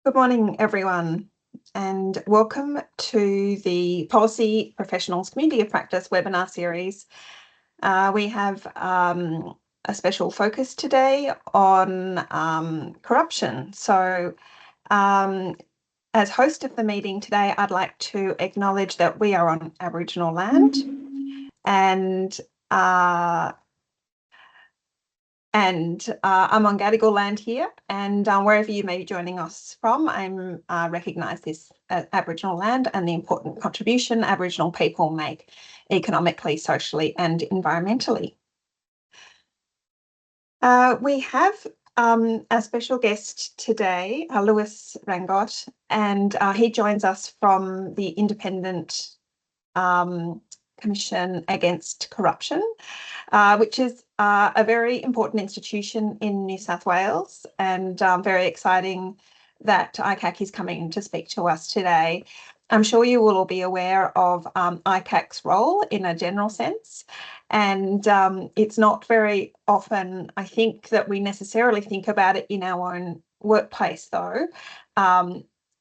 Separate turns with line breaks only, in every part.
Good morning, everyone, and welcome to the Policy Professionals Community of Practice webinar series. We have a special focus today on corruption. So as host of the meeting today, I'd like to acknowledge that we are on Aboriginal land and I'm on Gadigal land here, and wherever you may be joining us from, I recognise this as Aboriginal land and the important contribution Aboriginal people make economically, socially and environmentally. We have a special guest today, Lewis Rangott, and he joins us from the Independent Commission Against Corruption, which is a very important institution in New South Wales, and very exciting that ICAC is coming to speak to us today. I'm sure you will all be aware of ICAC's role in a general sense, and it's not very often, I think, that we necessarily think about it in our own workplace, though.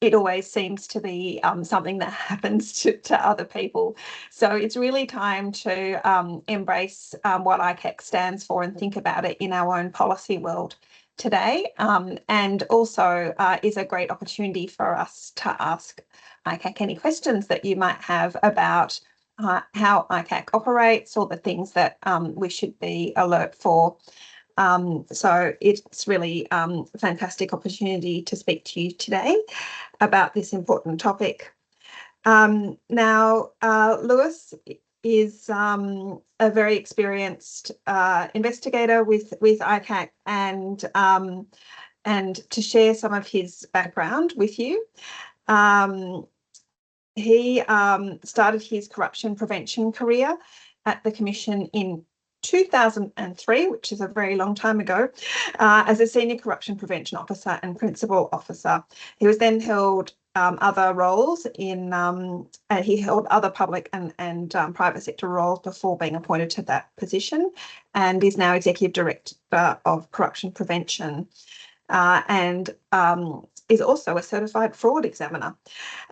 It always seems to be something that happens to other people. So it's really time to embrace what ICAC stands for and think about it in our own policy world today, and also is a great opportunity for us to ask ICAC any questions that you might have about how ICAC operates or the things that we should be alert for. So it's really a fantastic opportunity to speak to you today about this important topic. Now, Lewis is a very experienced investigator with ICAC, and to share some of his background with you. He started his corruption prevention career at the Commission in 2003, which is a very long time ago, as a senior corruption prevention officer and principal officer. He was then held other roles in, he held other public and private sector roles before being appointed to that position, and is now Executive Director of Corruption Prevention, and is also a certified fraud examiner.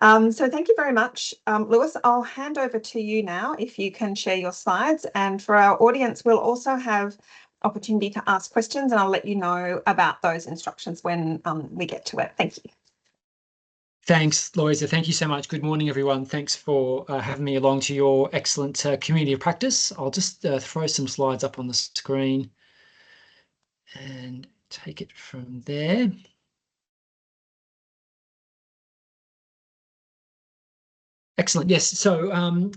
So thank you very much, Lewis. I'll hand over to you now if you can share your slides, and for our audience we'll also have opportunity to ask questions, and I'll let you know about those instructions when we get to it. Thank you.
Thanks, Louisa. Thank you so much. Good morning, everyone. Thanks for having me along to your excellent community of practice. I'll just throw some slides up on the screen and take it from there. Excellent. Yes. So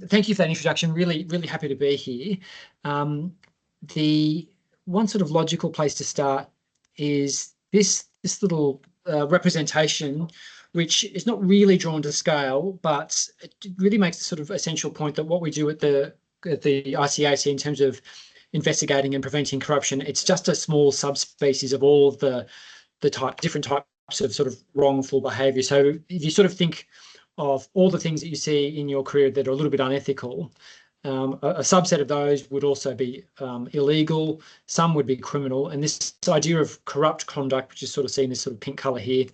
thank you for that introduction. Really happy to be here. The one sort of logical place to start is this little representation, which is not really drawn to scale, but it really makes the sort of essential point that what we do at the ICAC in terms of investigating and preventing corruption, it's just a small subspecies of all of the different types of sort of wrongful behaviour. So if you sort of think of all the things that you see in your career that are a little bit unethical, a subset of those would also be illegal, some would be criminal, and this idea of corrupt conduct, which is sort of seen as sort of pink colour here,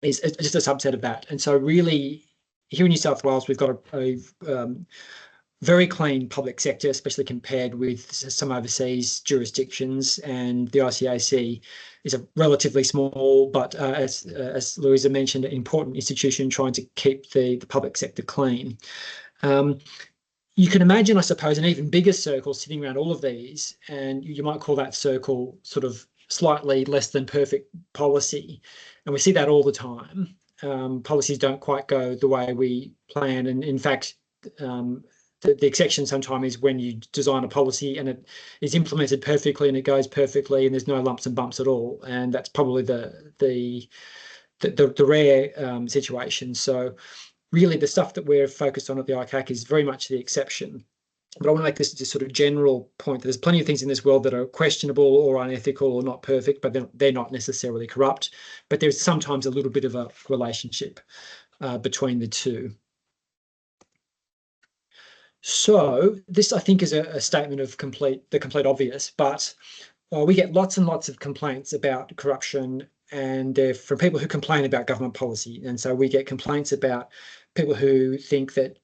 is just a subset of that. And so really, here in New South Wales, we've got a very clean public sector, especially compared with some overseas jurisdictions, and the ICAC is a relatively small, but as Louisa mentioned, an important institution trying to keep the public sector clean. You can imagine, I suppose, an even bigger circle sitting around all of these, and you might call that circle sort of slightly less than perfect policy. And we see that all the time. Policies don't quite go the way we plan, and in fact, the exception sometimes is when you design a policy and it is implemented perfectly and it goes perfectly and there's no lumps and bumps at all, and that's probably the rare situation. So really the stuff that we're focused on at the ICAC is very much the exception. But I want to make this just sort of general point that there's plenty of things in this world that are questionable or unethical or not perfect, but they're not necessarily corrupt. But there's sometimes a little bit of a relationship between the two. So this, I think, is a statement of the complete obvious, but we get lots and lots of complaints about corruption and they're from people who complain about government policy. And so we get complaints about people who think that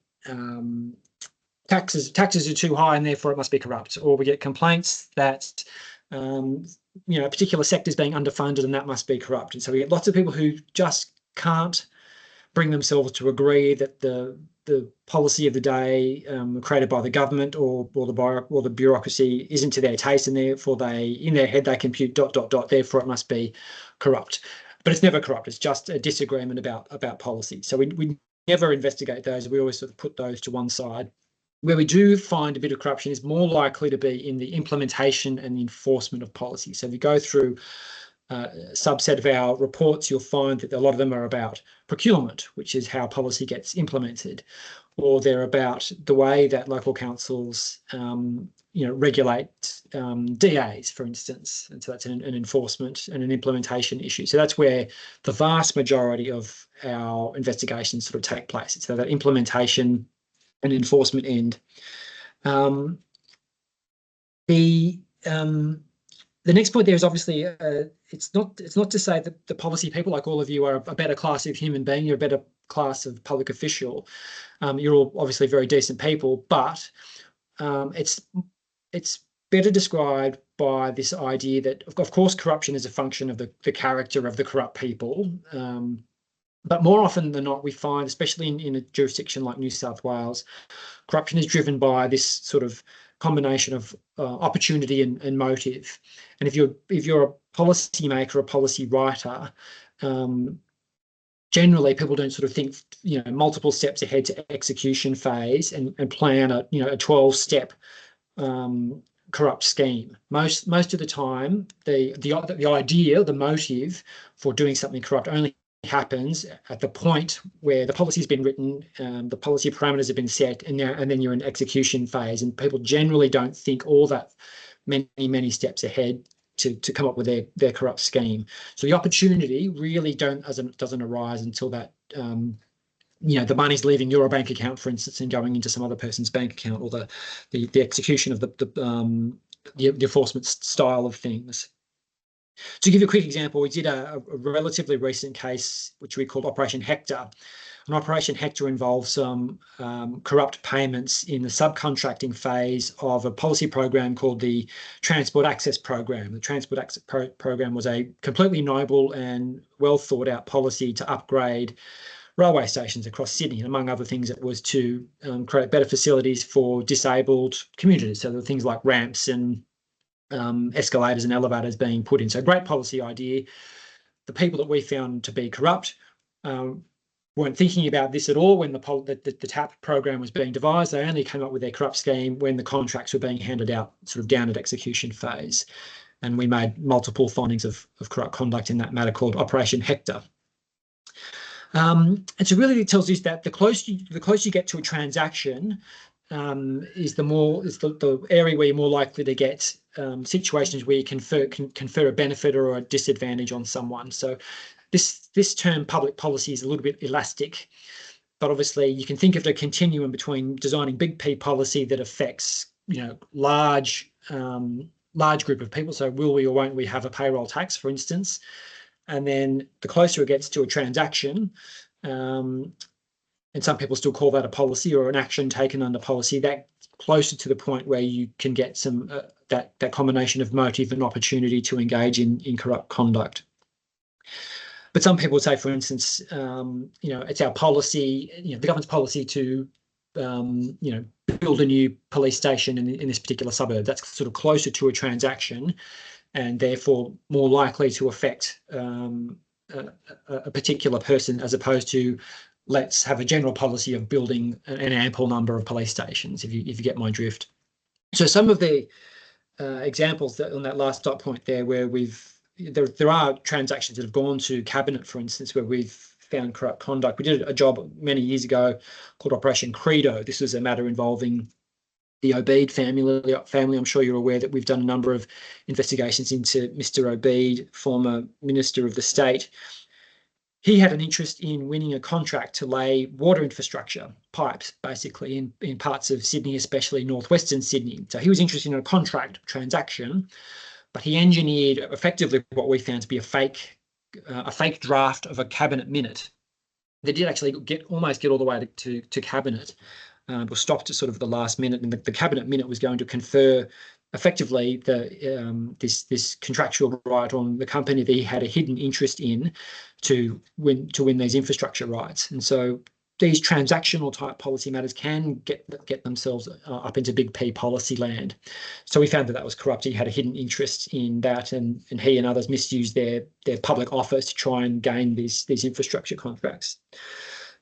taxes are too high and therefore it must be corrupt, or we get complaints that a particular sector is being underfunded and that must be corrupt. And so we get lots of people who just can't bring themselves to agree that the policy of the day created by the government or the bureaucracy isn't to their taste, and therefore in their head they compute ... therefore it must be corrupt. But it's never corrupt. It's just a disagreement about policy. So we never investigate those. We always sort of put those to one side. Where we do find a bit of corruption is more likely to be in the implementation and the enforcement of policy. So if you go through a subset of our reports, you'll find that a lot of them are about procurement, which is how policy gets implemented, or they're about the way that local councils regulate DAs, for instance. And so that's an enforcement and an implementation issue. So that's where the vast majority of our investigations sort of take place. It's that implementation and enforcement end. The next point there is obviously it's not to say that the policy people, like all of you, are a better class of human being. You're a better class of public official. You're all obviously very decent people, but it's better described by this idea that, of course, corruption is a function of the character of the corrupt people. But more often than not, we find, especially in a jurisdiction like New South Wales, corruption is driven by this sort of combination of opportunity and motive. And if you're a policymaker, a policy writer, generally people don't sort of think multiple steps ahead to execution phase and plan a 12-step corrupt scheme. Most of the time, the idea, the motive for doing something corrupt only happens at the point where the policy has been written, the policy parameters have been set, and then you're in execution phase. And people generally don't think all that many steps ahead to come up with their corrupt scheme. So the opportunity really doesn't arise until that the money's leaving your bank account, for instance, and going into some other person's bank account, or the execution of the enforcement style of things. To give you a quick example, we did a relatively recent case, which we called Operation Hector. And Operation Hector involved some corrupt payments in the subcontracting phase of a policy program called the Transport Access Program. The Transport Access Program was a completely noble and well thought out policy to upgrade railway stations across Sydney. And among other things, it was to create better facilities for disabled commuters. So there were things like ramps and escalators and elevators being put in. So great policy idea. The people that we found to be corrupt weren't thinking about this at all when the TAP program was being devised. They only came up with their corrupt scheme when the contracts were being handed out, sort of down at execution phase. And we made multiple findings of corrupt conduct in that matter called Operation Hector. And so really it tells us that the closer you get to a transaction, is the area where you're more likely to get situations where you confer a benefit or a disadvantage on someone. So this term public policy is a little bit elastic, but obviously you can think of the continuum between designing big P policy that affects large group of people. So will we or won't we have a payroll tax, for instance? And then the closer it gets to a transaction, and some people still call that a policy or an action taken under policy, that closer to the point where you can get some that combination of motive and opportunity to engage in corrupt conduct. But some people say, for instance, it's our policy, the government's policy to, build a new police station in this particular suburb. That's sort of closer to a transaction, and therefore more likely to affect a particular person, as opposed to let's have a general policy of building an ample number of police stations, if you get my drift. So some of the examples on that last dot point there, where there are transactions that have gone to cabinet, for instance, where we've found corrupt conduct. We did a job many years ago called Operation Credo. This was a matter involving the Obeid family. I'm sure you're aware that we've done a number of investigations into Mr Obeid, former Minister of the State. He had an interest in winning a contract to lay water infrastructure, pipes, basically, in parts of Sydney, especially northwestern Sydney. So he was interested in a contract transaction, but he engineered effectively what we found to be a fake a fake draft of a cabinet minute. They did actually almost get all the way to cabinet, but stopped at sort of the last minute, and the cabinet minute was going to confer effectively this contractual right on the company that he had a hidden interest in to win these infrastructure rights. And so these transactional type policy matters can get themselves up into big P policy land. So we found that was corrupt. He had a hidden interest in that, and he and others misused their public office to try and gain these infrastructure contracts.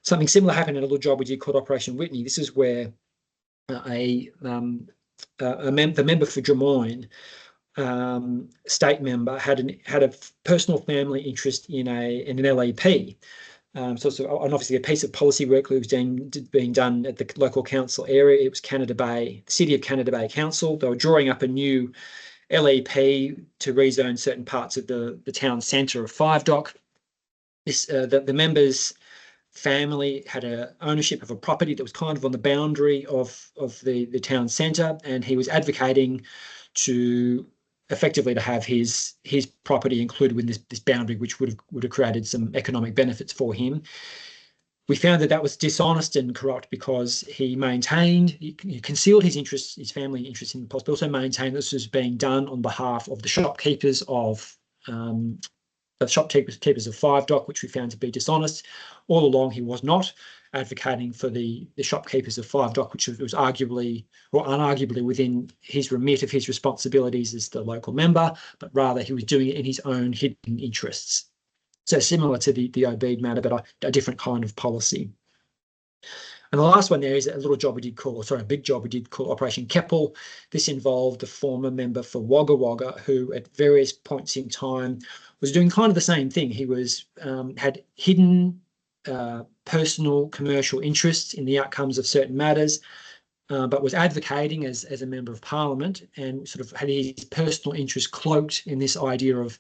Something similar happened in a little job we did called Operation Whitney. This is where the member for Drummoyne, state member, had a personal family interest in an LEP. So obviously a piece of policy work that was being done at the local council area. It was Canada Bay, the City of Canada Bay Council. They were drawing up a new LEP to rezone certain parts of the town centre of Five Dock. The members' family had a ownership of a property that was kind of on the boundary of the town centre, and he was advocating to effectively to have his property included with this boundary, which would have created some economic benefits for him. We found that was dishonest and corrupt because he concealed his interests, his family interests in the past, but also maintained this was being done on behalf of the shopkeepers of Five Dock, which we found to be dishonest. All along, he was not advocating for the shopkeepers of Five Dock, which was arguably or unarguably within his remit of his responsibilities as the local member, but rather he was doing it in his own hidden interests. So similar to the Obeid matter, but a different kind of policy. And the last one there is a big job we did call Operation Keppel. This involved the former member for Wagga Wagga, who at various points in time was doing kind of the same thing. He had hidden personal commercial interests in the outcomes of certain matters, but was advocating as a member of parliament, and sort of had his personal interest cloaked in this idea of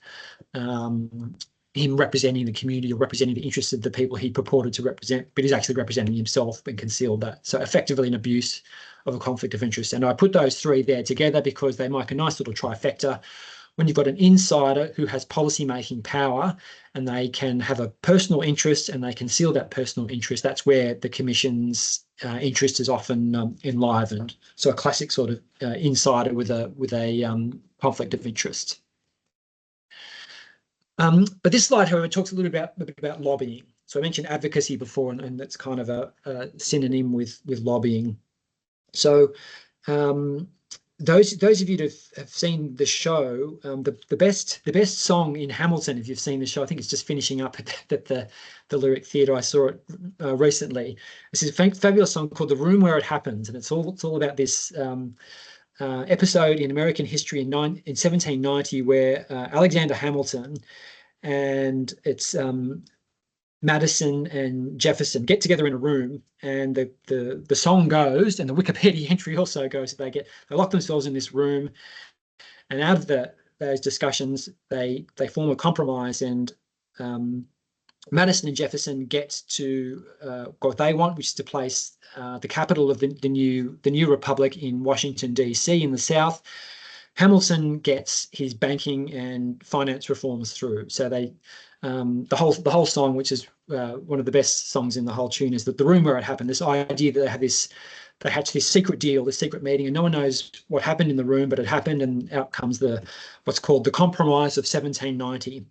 him representing the community or representing the interests of the people he purported to represent, but he's actually representing himself and concealed that. So effectively an abuse of a conflict of interest. And I put those three there together because they make a nice little trifecta. When you've got an insider who has policy-making power and they can have a personal interest and they conceal that personal interest, that's where the Commission's interest is often enlivened. So a classic sort of insider with a conflict of interest. But this slide, however, talks a little bit about lobbying. So I mentioned advocacy before, and that's kind of a synonym with lobbying. So those of you that have seen the show, the best song in Hamilton, if you've seen the show, I think it's just finishing up at the Lyric Theatre. I saw it recently. This is a fabulous song called "The Room Where It Happens," and it's all about this episode in American history in 1790 where Alexander Hamilton and it's Madison and Jefferson get together in a room, and the song goes, and the Wikipedia entry also goes, that they lock themselves in this room, and out of those discussions they form a compromise, and Madison and Jefferson get to what they want, which is to place the capital of the new republic in Washington, D.C. in the South. Hamilton gets his banking and finance reforms through. So the whole song, which is one of the best songs in the whole tune, is that the room where it happened. This idea that they had this secret deal, this secret meeting, and no one knows what happened in the room, but it happened, and out comes what's called the Compromise of 1790.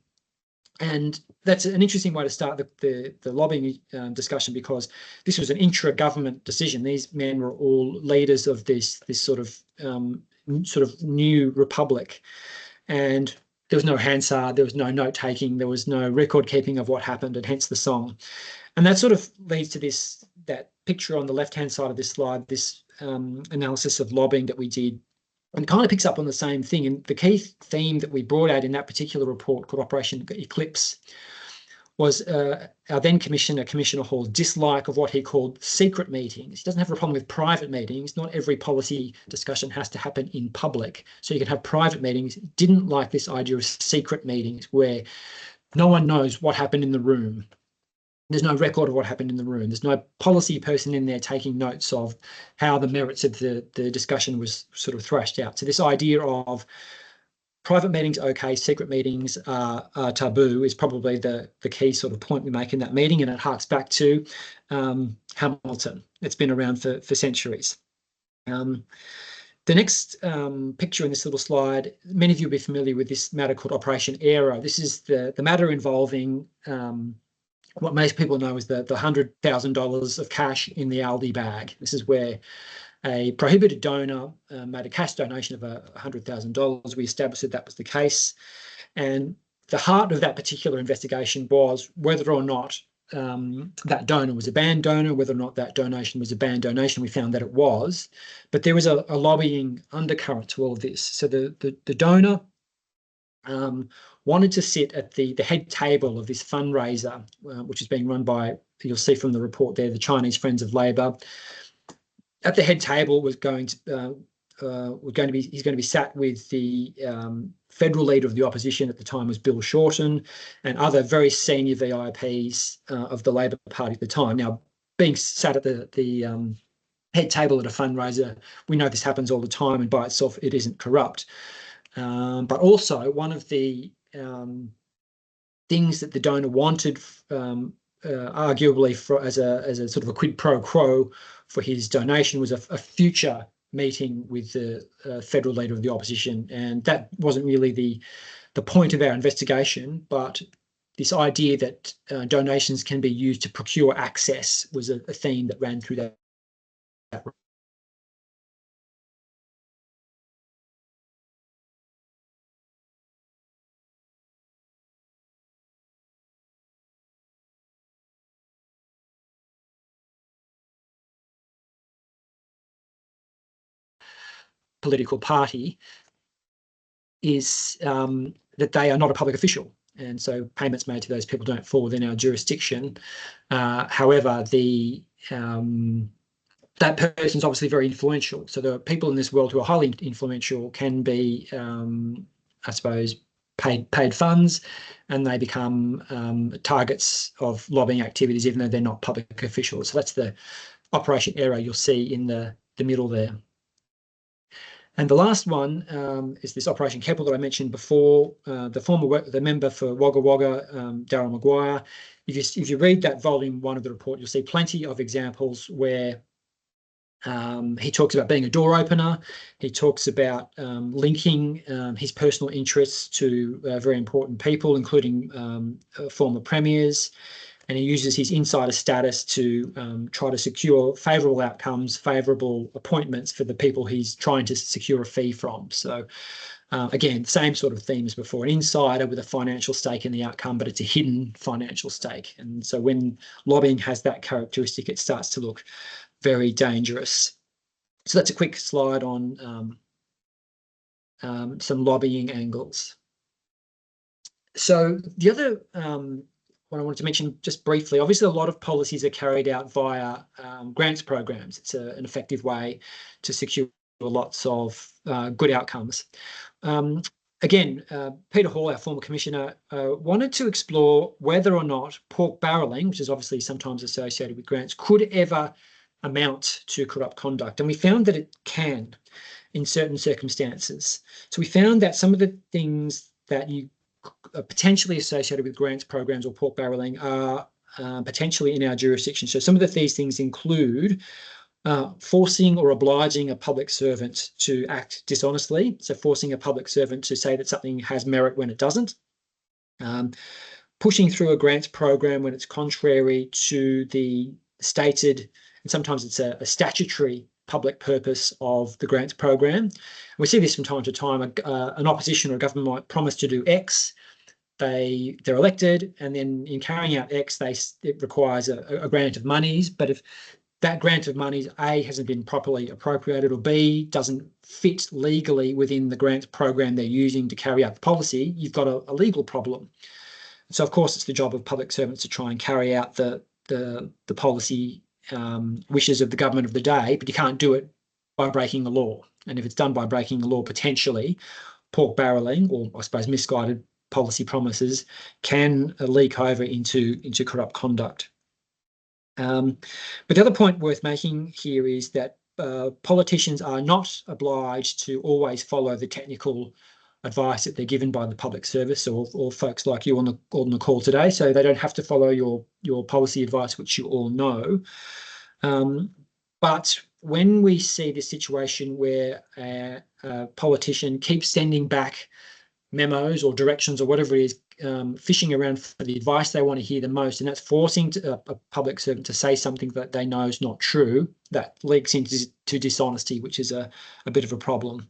And that's an interesting way to start the lobbying discussion, because this was an intra-government decision. These men were all leaders of this sort of new republic, and there was no Hansard, there was no note taking, there was no record keeping of what happened, and hence the song. And that sort of leads to that picture on the left hand side of this slide, this analysis of lobbying that we did. And it kind of picks up on the same thing. And the key theme that we brought out in that particular report, called Operation Eclipse, was our then Commissioner Hall's dislike of what he called secret meetings. He doesn't have a problem with private meetings. Not every policy discussion has to happen in public. So you can have private meetings. Didn't like this idea of secret meetings where no one knows what happened in the room. There's no record of what happened in the room. There's no policy person in there taking notes of how the merits of the discussion was sort of thrashed out. So this idea of private meetings, okay, secret meetings are taboo is probably the key sort of point we make in that meeting, and it harks back to Hamilton. It's been around for centuries. The next picture in this little slide, many of you will be familiar with this matter called Operation Aero. This is the matter involving what most people know as the $100,000 of cash in the Aldi bag. This is where a prohibited donor made a cash donation of $100,000. We established that that was the case. And the heart of that particular investigation was whether or not that donor was a banned donor, whether or not that donation was a banned donation. We found that it was, but there was a lobbying undercurrent to all of this. So the donor wanted to sit at the head table of this fundraiser, which is being run by, you'll see from the report there, the Chinese Friends of Labour. At the head table was he's going to be sat with the federal leader of the opposition at the time was Bill Shorten, and other very senior VIPs of the Labor Party at the time. Now, being sat at the head table at a fundraiser, we know this happens all the time, and by itself it isn't corrupt. But also one of the things that the donor wanted, arguably as a sort of a quid pro quo for his donation, was a future meeting with the federal leader of the opposition, and that wasn't really the point of our investigation. But this idea that donations can be used to procure access was a theme that ran through that. Political party is that they are not a public official, and so payments made to those people don't fall within our jurisdiction. However, that person's obviously very influential. So the people in this world who are highly influential can be, I suppose, paid funds, and they become targets of lobbying activities, even though they're not public officials. So that's the Operation Aero you'll see in the middle there. And the last one is this Operation Keppel that I mentioned before. The member for Wagga Wagga, Darryl Maguire. If you read that volume 1 of the report, you'll see plenty of examples where he talks about being a door opener. He talks about linking his personal interests to very important people, including former premiers. And he uses his insider status to try to secure favourable outcomes, favourable appointments for the people he's trying to secure a fee from. So again, same sort of theme as before, an insider with a financial stake in the outcome, but it's a hidden financial stake. And so when lobbying has that characteristic, it starts to look very dangerous. So that's a quick slide on some lobbying angles. So the other what I wanted to mention just briefly, obviously a lot of policies are carried out via grants programs. It's an effective way to secure lots of good outcomes. Again, Peter Hall, our former commissioner, wanted to explore whether or not pork barrelling, which is obviously sometimes associated with grants, could ever amount to corrupt conduct. And we found that it can in certain circumstances. So we found that some of the things that you are potentially associated with grants programs or pork barrelling are potentially in our jurisdiction. So some of these things include forcing or obliging a public servant to act dishonestly. So forcing a public servant to say that something has merit when it doesn't. Pushing through a grants program when it's contrary to the stated, and sometimes it's a statutory public purpose of the grants program. We see this from time to time. An opposition or a government might promise to do X. They're elected, and then in carrying out X, it requires a grant of monies. But if that grant of monies, A, hasn't been properly appropriated, or B, doesn't fit legally within the grants program they're using to carry out the policy, you've got a legal problem. So, of course, it's the job of public servants to try and carry out the policy wishes of the government of the day, but you can't do it by breaking the law. And if it's done by breaking the law, potentially pork barrelling, or I suppose misguided policy promises, can leak over into corrupt conduct. But the other point worth making here is that politicians are not obliged to always follow the technical advice that they're given by the public service or folks like you on the call today, so they don't have to follow your policy advice, which you all know. But when we see this situation where a politician keeps sending back memos or directions or whatever it is, fishing around for the advice they want to hear the most, and that's forcing a public servant to say something that they know is not true, that leaks into dishonesty, which is a bit of a problem.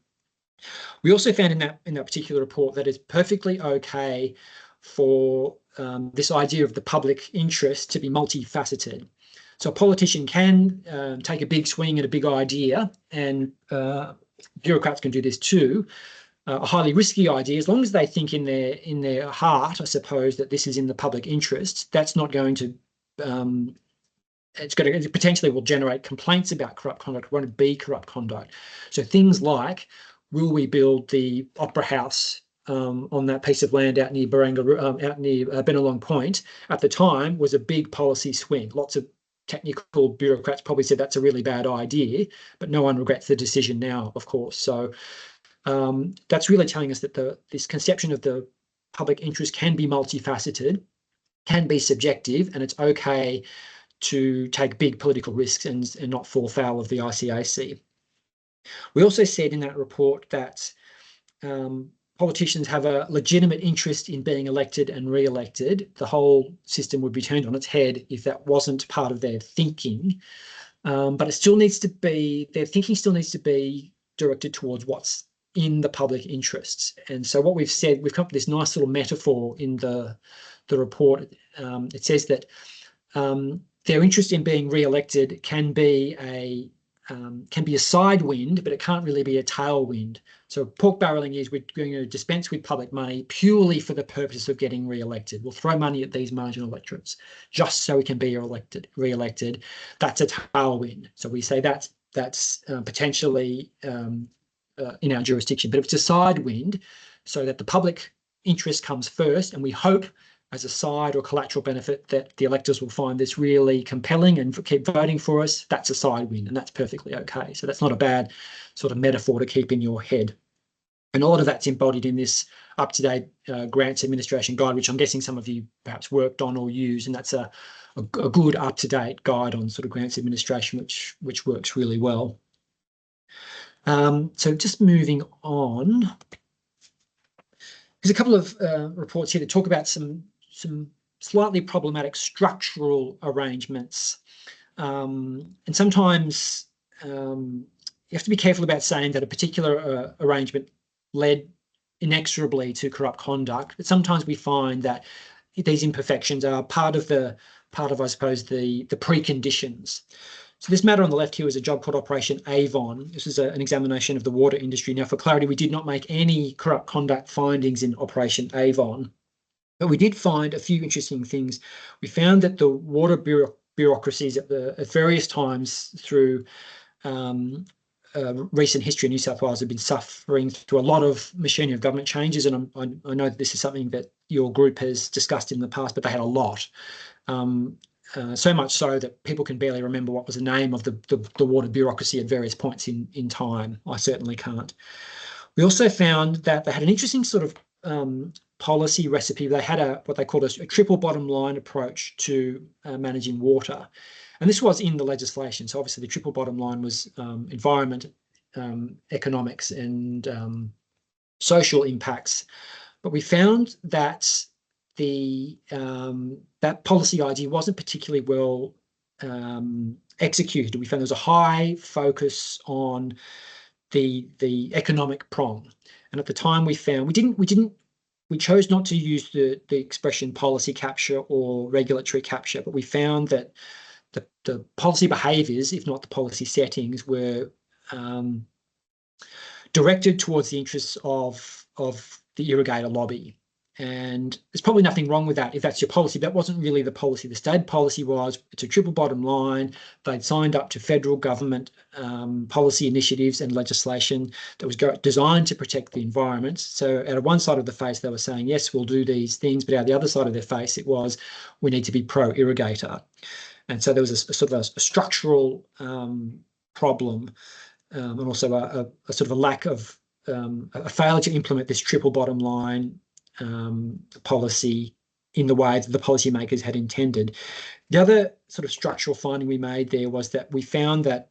We also found in that particular report that it's perfectly okay for this idea of the public interest to be multifaceted. So a politician can take a big swing at a big idea, and bureaucrats can do this too. A highly risky idea, as long as they think in their heart, I suppose, that this is in the public interest, that's not going to it potentially will generate complaints about corrupt conduct. It won't be corrupt conduct. So things like, will we build the Opera House on that piece of land out near Bennelong Point? At the time, was a big policy swing. Lots of technical bureaucrats probably said that's a really bad idea, but no one regrets the decision now, of course. So that's really telling us that this conception of the public interest can be multifaceted, can be subjective, and it's okay to take big political risks and not fall foul of the ICAC. We also said in that report that politicians have a legitimate interest in being elected and re-elected. The whole system would be turned on its head if that wasn't part of their thinking. But it still needs to be, their thinking still needs to be directed towards what's in the public interests. And so what we've said, we've come up with this nice little metaphor in the report. It says that their interest in being re-elected can be a side wind, but it can't really be a tailwind. So pork barrelling is, we're going to dispense with public money purely for the purpose of getting re-elected. We'll throw money at these marginal electorates just so we can be re-elected. That's a tailwind. So we say that's potentially in our jurisdiction. But if it's a side wind, so that the public interest comes first, and we hope as a side or collateral benefit that the electors will find this really compelling and keep voting for us, that's a side win, and that's perfectly okay. So that's not a bad sort of metaphor to keep in your head. And a lot of that's embodied in this up-to-date grants administration guide, which I'm guessing some of you perhaps worked on or used, and that's a good up-to-date guide on sort of grants administration, which works really well. So just moving on, there's a couple of reports here that talk about some slightly problematic structural arrangements. And sometimes you have to be careful about saying that a particular arrangement led inexorably to corrupt conduct. But sometimes we find that these imperfections are part of I suppose, the preconditions. So this matter on the left here is a job called Operation Avon. This is an examination of the water industry. Now, for clarity, we did not make any corrupt conduct findings in Operation Avon, but we did find a few interesting things. We found that the water bureaucracies at various times through recent history in New South Wales have been suffering through a lot of machinery of government changes, and I know that this is something that your group has discussed in the past, but they had a lot. So much so that people can barely remember what was the name of the water bureaucracy at various points in time. I certainly can't. We also found that they had an interesting sort of policy recipe. They had what they called a triple bottom line approach to managing water. And this was in the legislation. So obviously the triple bottom line was environment, economics, and social impacts. But we found that that policy idea wasn't particularly well executed. We found there was a high focus on the economic prong, and at the time we found we chose not to use the expression policy capture or regulatory capture, but we found that the policy behaviours, if not the policy settings, were directed towards the interests of the irrigator lobby. And there's probably nothing wrong with that if that's your policy. That wasn't really the policy. The state policy was, it's a triple bottom line. They'd signed up to federal government policy initiatives and legislation that was designed to protect the environment. So out of one side of the face, they were saying, yes, we'll do these things. But out of the other side of their face, it was, we need to be pro-irrigator. And so there was a sort of a structural problem, and also a sort of a lack of a failure to implement this triple bottom line policy in the way that the policymakers had intended. The other sort of structural finding we made there was that we found that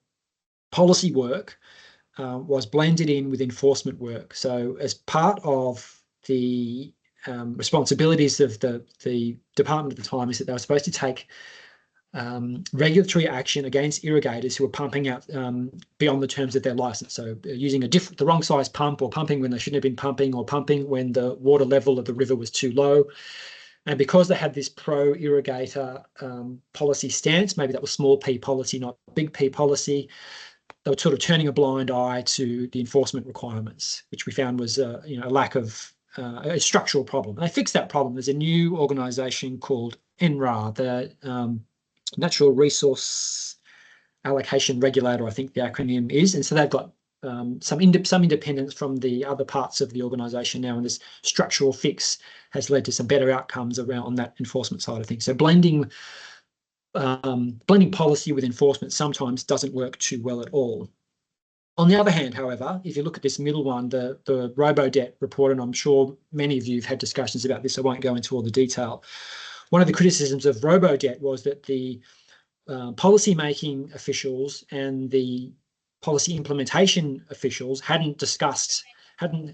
policy work was blended in with enforcement work. So as part of the responsibilities of the department at the time is that they were supposed to take regulatory action against irrigators who were pumping out beyond the terms of their license. So using the wrong size pump, or pumping when they shouldn't have been pumping, or pumping when the water level of the river was too low. And because they had this pro-irrigator policy stance, maybe that was small p policy, not big P policy, they were sort of turning a blind eye to the enforcement requirements, which we found was a lack of a structural problem. And they fixed that problem. There's a new organisation called NRA, the Natural Resource Allocation Regulator, I think the acronym is. And so they've got some independence from the other parts of the organisation now, and this structural fix has led to some better outcomes around on that enforcement side of things. So blending policy with enforcement sometimes doesn't work too well at all. On the other hand, however, if you look at this middle one, the Robodebt report, and I'm sure many of you have had discussions about this, I won't go into all the detail. One of the criticisms of Robodebt was that the policy-making officials and the policy implementation officials hadn't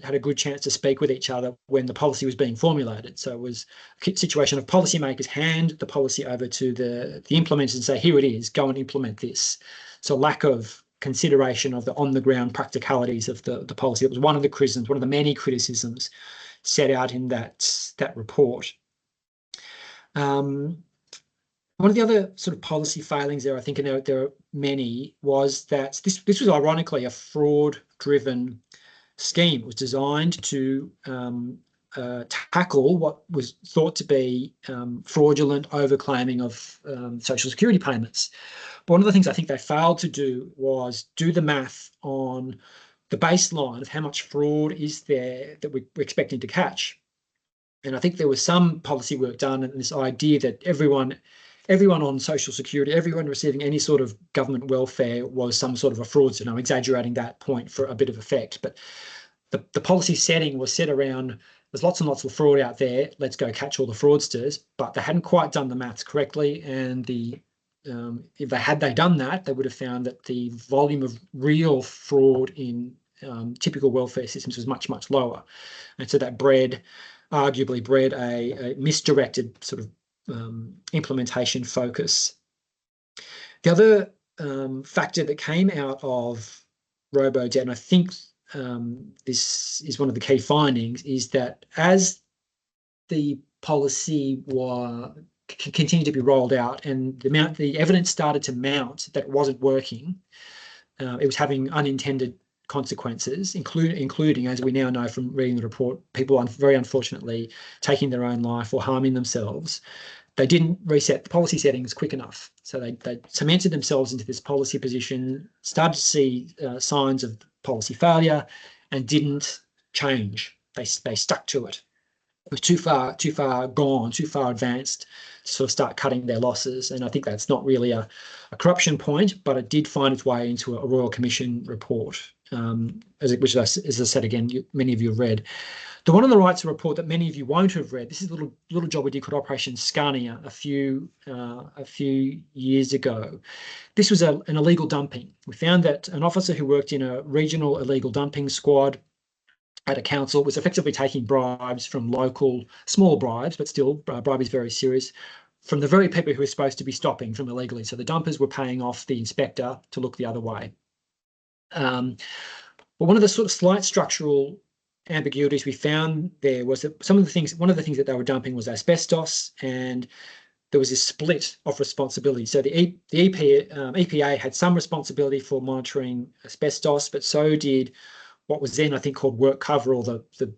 had a good chance to speak with each other when the policy was being formulated. So it was a situation of policymakers hand the policy over to the implementers and say, here it is, go and implement this. So lack of consideration of the on-the-ground practicalities of the policy. It was one of the criticisms, one of the many criticisms set out in that report. One of the other sort of policy failings there, I think, and there are many, was that this was ironically a fraud-driven scheme. It was designed to tackle what was thought to be fraudulent overclaiming of social security payments. But one of the things I think they failed to do was do the math on the baseline of how much fraud is there that we're expecting to catch. And I think there was some policy work done, and this idea that everyone on social security, everyone receiving any sort of government welfare was some sort of a fraudster. I'm exaggerating that point for a bit of effect, but the policy setting was set around, there's lots and lots of fraud out there, let's go catch all the fraudsters, but they hadn't quite done the maths correctly. And if they done that, they would have found that the volume of real fraud in typical welfare systems was much, much lower. And so that arguably bred a misdirected sort of implementation focus. The other factor that came out of Robodebt, and I think this is one of the key findings, is that as the policy continued to be rolled out and the evidence started to mount that it wasn't working, it was having unintended consequences, including, as we now know from reading the report, people very unfortunately taking their own life or harming themselves. They didn't reset the policy settings quick enough. So they cemented themselves into this policy position, started to see signs of policy failure, and didn't change. They stuck to it. It was too far gone, too far advanced to sort of start cutting their losses. And I think that's not really a corruption point, but it did find its way into a Royal Commission report, which, as I said again, many of you have read. The one on the right's a report that many of you won't have read. This is a little job we did called Operation Scania a few years ago. This was an illegal dumping. We found that an officer who worked in a regional illegal dumping squad at a council was effectively taking bribes from local, small bribes, but still, bribe is very serious, from the very people who were supposed to be stopping from illegally. So the dumpers were paying off the inspector to look the other way. But one of the sort of slight structural ambiguities we found there was that one of the things that they were dumping was asbestos, and there was this split of responsibility. So the EPA had some responsibility for monitoring asbestos, but so did what was then, I think, called work cover, or the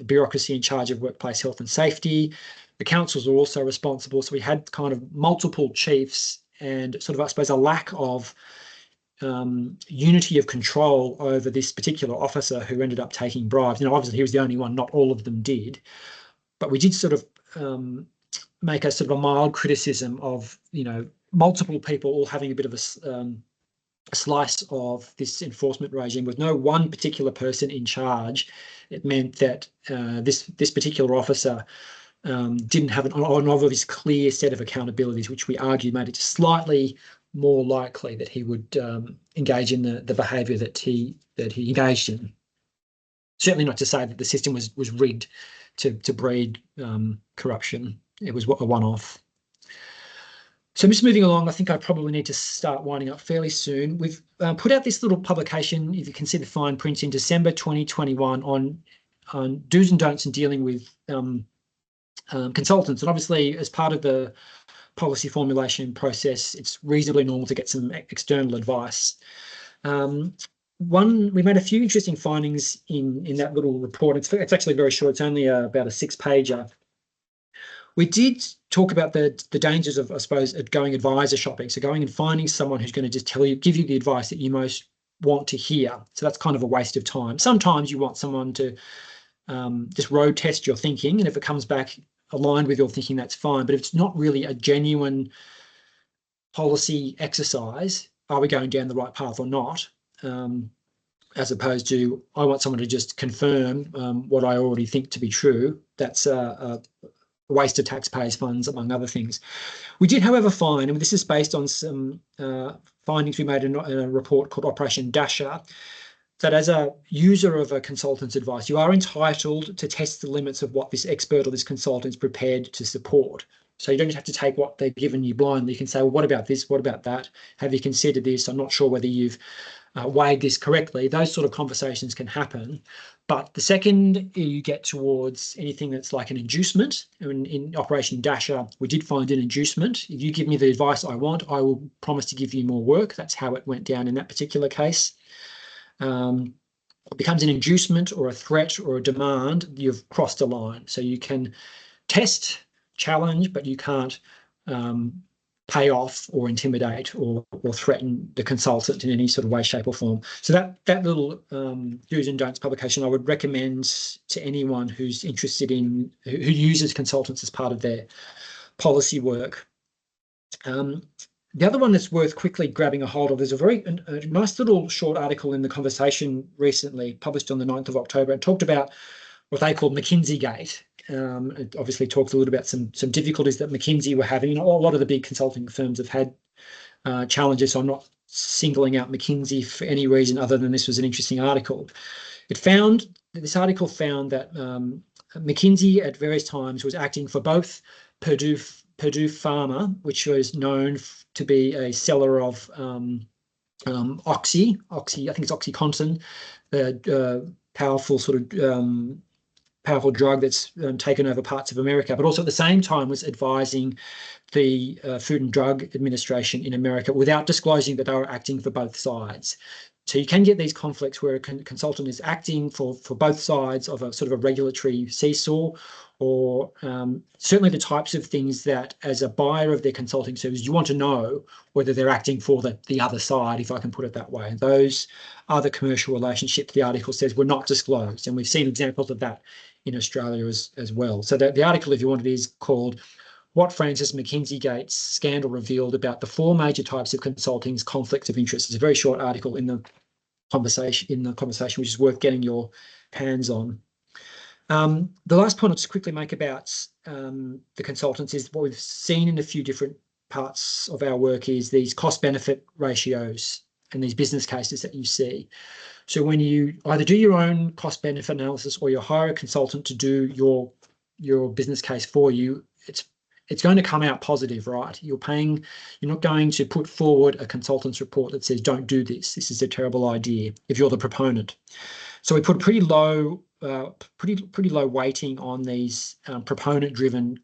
bureaucracy in charge of workplace health and safety. The councils were also responsible. So we had kind of multiple chiefs and sort of, I suppose, a lack of unity of control over this particular officer who ended up taking bribes. Obviously he was the only one, not all of them did, but we did sort of make a sort of a mild criticism of, multiple people all having a bit of slice of this enforcement regime with no one particular person in charge, it meant that this particular officer didn't have an obvious clear set of accountabilities, which we argue made it slightly more likely that he would engage in the behaviour that he engaged in. Certainly not to say that the system was rigged to breed corruption. It was a one-off. So I'm just moving along. I think I probably need to start winding up fairly soon. We've put out this little publication, if you can see the fine print, in December 2021 on do's and don'ts in dealing with consultants. And obviously, as part of the policy formulation process, it's reasonably normal to get some external advice. We made a few interesting findings in that little report. It's actually very short. It's only about a 6-pager. We did talk about the dangers of, I suppose, going advisor shopping. So going and finding someone who's going to just give you the advice that you most want to hear. So that's kind of a waste of time. Sometimes you want someone to just road test your thinking, and if it comes back aligned with your thinking, that's fine. But if it's not really a genuine policy exercise, are we going down the right path or not? As opposed to, I want someone to just confirm what I already think to be true. That's a waste of taxpayers' funds, among other things. We did, however, find, and this is based on some findings we made in a report called Operation Dasher, that as a user of a consultant's advice, you are entitled to test the limits of what this expert or this consultant is prepared to support. So you don't just have to take what they've given you blindly. You can say, well, what about this? What about that? Have you considered this? I'm not sure whether you've weighed this correctly. Those sort of conversations can happen. But the second you get towards anything that's like an inducement, in Operation Dasher, we did find an inducement. If you give me the advice I want, I will promise to give you more work. That's how it went down in that particular case. It becomes an inducement or a threat or a demand, you've crossed a line. So you can test, challenge, but you can't pay off or intimidate or threaten the consultant in any sort of way, shape or form. So that little do's and don'ts publication I would recommend to anyone who's interested in, who uses consultants as part of their policy work. The other one that's worth quickly grabbing a hold of is a nice little short article in The Conversation recently, published on the 9th of October. It talked about what they call McKinsey Gate. It obviously talks a little about some difficulties that McKinsey were having. A lot of the big consulting firms have had challenges, so I'm not singling out McKinsey for any reason other than this was an interesting article. This article found that McKinsey at various times was acting for both Purdue Pharma, which was known to be a seller of Oxy, I think it's OxyContin, the powerful drug that's taken over parts of America, but also at the same time was advising the Food and Drug Administration in America without disclosing that they were acting for both sides. So you can get these conflicts where a consultant is acting for both sides of a sort of a regulatory seesaw, or certainly the types of things that as a buyer of their consulting service, you want to know whether they're acting for the other side, if I can put it that way. And those are the commercial relationships the article says were not disclosed. And we've seen examples of that in Australia as well. So the article, if you want it, is called What Francis McKinsey Gates Scandal Revealed About the 4 Major Types of Consulting's Conflicts of Interest. It's a very short article in the conversation, which is worth getting your hands on. The last point I'll just quickly make about the consultants is what we've seen in a few different parts of our work is these cost-benefit ratios and these business cases that you see. So when you either do your own cost-benefit analysis or you hire a consultant to do your business case for you, it's going to come out positive, right? You're not going to put forward a consultant's report that says, don't do this. This is a terrible idea if you're the proponent. So we put pretty low weighting on these proponent-driven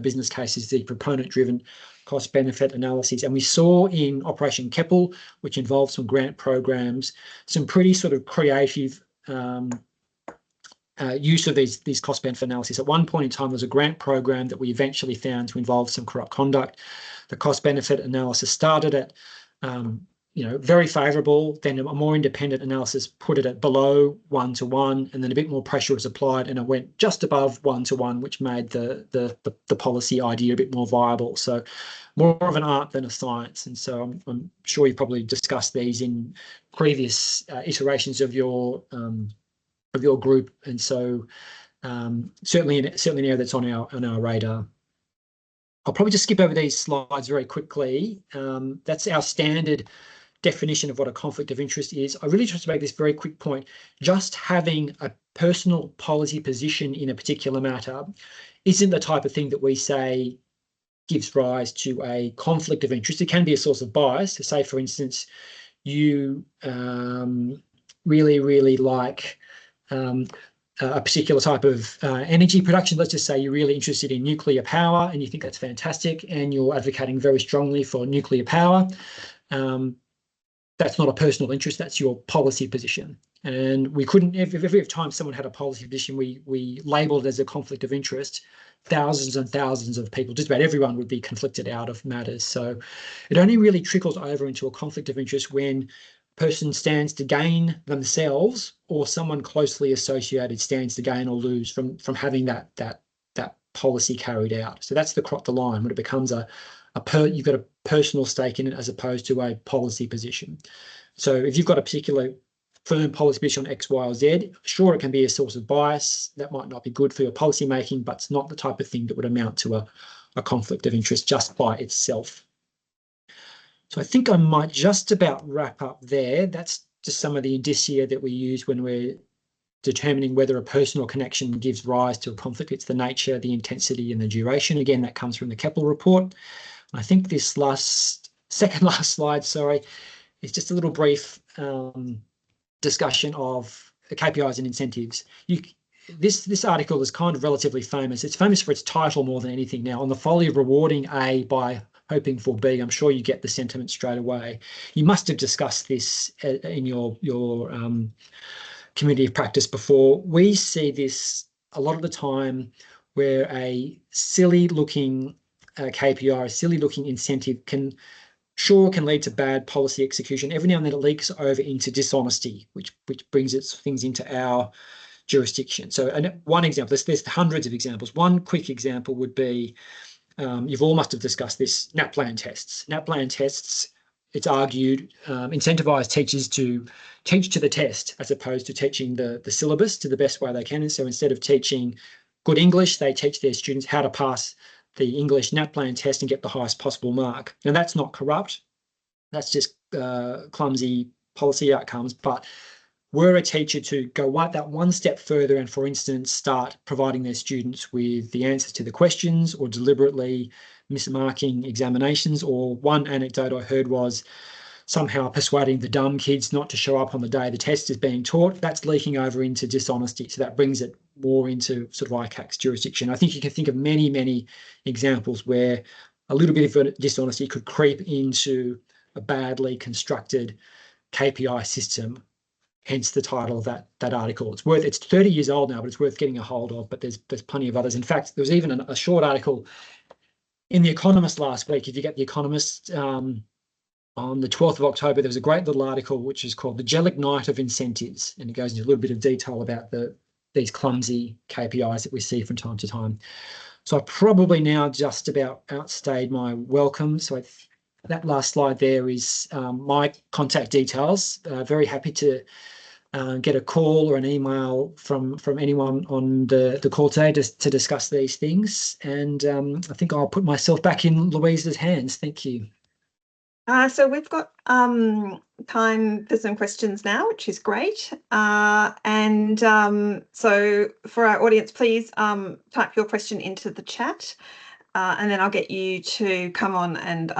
business cases, the proponent-driven cost-benefit analyses. And we saw in Operation Keppel, which involved some grant programs, some pretty sort of creative use of these cost-benefit analyses. At one point in time, there was a grant program that we eventually found to involve some corrupt conduct. The cost-benefit analysis started at very favourable. Then a more independent analysis put it at below 1 to 1, and then a bit more pressure was applied, and it went just above 1 to 1, which made the policy idea a bit more viable. So more of an art than a science. And so I'm sure you've probably discussed these in previous iterations of your group, and so certainly an area that's on our radar. I'll probably just skip over these slides very quickly. That's our standard definition of what a conflict of interest is. I really try to make this very quick point. Just having a personal policy position in a particular matter isn't the type of thing that we say gives rise to a conflict of interest. It can be a source of bias. So say, for instance, you really like a particular type of energy production. Let's just say you're really interested in nuclear power and you think that's fantastic and you're advocating very strongly for nuclear power. That's not a personal interest, that's your policy position. And we couldn't, every time someone had a policy position, we labelled it as a conflict of interest. Thousands and thousands of people, just about everyone, would be conflicted out of matters. So it only really trickles over into a conflict of interest when a person stands to gain themselves or someone closely associated stands to gain or lose from having that policy carried out. So that's the line when it becomes you've got a personal stake in it as opposed to a policy position. So if you've got a particular firm policy position on X, Y, or Z, sure, it can be a source of bias. That might not be good for your policy making, but it's not the type of thing that would amount to a conflict of interest just by itself. So I think I might just about wrap up there. That's just some of the indicia that we use when we're determining whether a personal connection gives rise to a conflict. It's the nature, the intensity, and the duration. Again, that comes from the Keppel report. I think this second last slide, sorry, is just a little brief discussion of the KPIs and incentives. This article is kind of relatively famous. It's famous for its title more than anything now. On the folly of rewarding A by hoping for B, I'm sure you get the sentiment straight away. You must have discussed this in your community of practice before. We see this a lot of the time where a silly looking KPI, a silly looking incentive can lead to bad policy execution. Every now and then it leaks over into dishonesty, which brings things into our jurisdiction. So one example, there's hundreds of examples. One quick example would be, you've all must have discussed this, NAPLAN tests. NAPLAN tests, it's argued, incentivize teachers to teach to the test as opposed to teaching the syllabus to the best way they can. And so instead of teaching good English, they teach their students how to pass the English NAPLAN test and get the highest possible mark. Now, that's not corrupt. That's just clumsy policy outcomes. But were a teacher to go that one step further and, for instance, start providing their students with the answers to the questions or deliberately mismarking examinations, or one anecdote I heard was somehow persuading the dumb kids not to show up on the day the test is being taught, that's leaking over into dishonesty. So that brings it more into sort of ICAC's jurisdiction. I think you can think of many, many examples where a little bit of dishonesty could creep into a badly constructed KPI system, hence the title of that article. It's 30 years old now, but it's worth getting a hold of, but there's plenty of others. In fact, there was even a short article in The Economist last week. If you get The Economist, on the 12th of October, there was a great little article which is called The Jellic Night of Incentives, and it goes into a little bit of detail about these clumsy KPIs that we see from time to time. So I probably now just about outstayed my welcome. So that last slide there is my contact details. Very happy to get a call or an email from anyone on the call today to discuss these things. And I think I'll put myself back in Louise's hands. Thank you.
So we've got time for some questions now, which is great. So for our audience, please type your question into the chat, and then I'll get you to come on and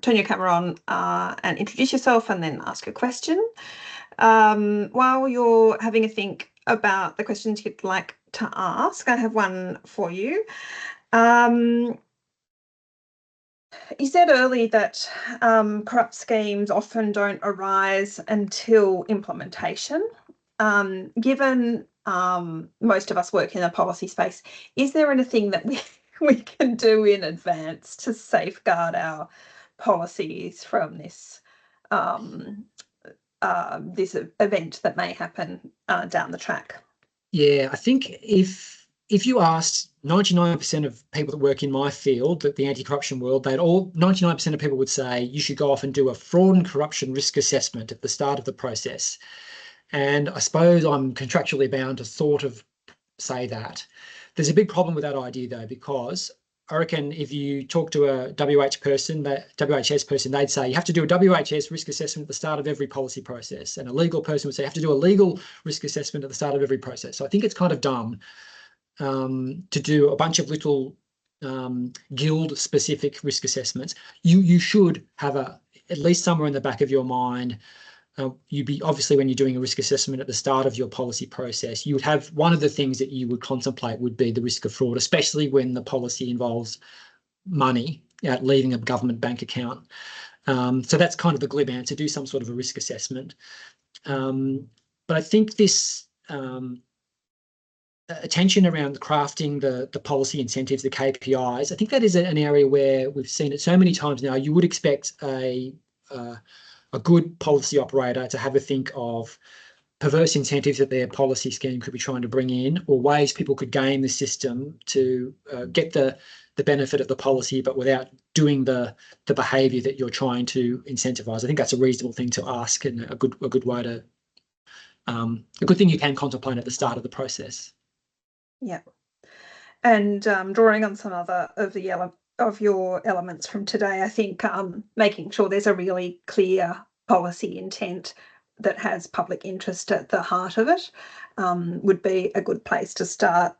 turn your camera on and introduce yourself and then ask a question. While you're having a think about the questions you'd like to ask, I have one for you. You said earlier that corrupt schemes often don't arise until implementation. Given most of us work in the policy space, is there anything that we can do in advance to safeguard our policies from this this event that may happen down the track?
Yeah, I think if you asked 99% of people that work in my field, that the anti-corruption world, 99% of people would say you should go off and do a fraud and corruption risk assessment at the start of the process. And I suppose I'm contractually bound to sort of say that. There's a big problem with that idea though, because I reckon if you talk to a WHS person, they'd say you have to do a WHS risk assessment at the start of every policy process. And a legal person would say you have to do a legal risk assessment at the start of every process. So I think it's kind of dumb to do a bunch of little guild-specific risk assessments. You should have at least somewhere in the back of your mind. You'd be obviously, when you're doing a risk assessment at the start of your policy process, you would have one of the things that you would contemplate would be the risk of fraud, especially when the policy involves money leaving a government bank account. So that's kind of the glib answer: do some sort of a risk assessment. But I think this attention around crafting the policy incentives, the KPIs, I think that is an area where we've seen it so many times now. You would expect a good policy operator to have a think of perverse incentives that their policy scheme could be trying to bring in, or ways people could game the system to get the benefit of the policy, but without doing the behaviour that you're trying to incentivise. I think that's a reasonable thing to ask, and a good way to a good thing you can contemplate at the start of the process.
Yeah, and drawing on some other of your elements from today, I think making sure there's a really clear policy intent that has public interest at the heart of it would be a good place to start.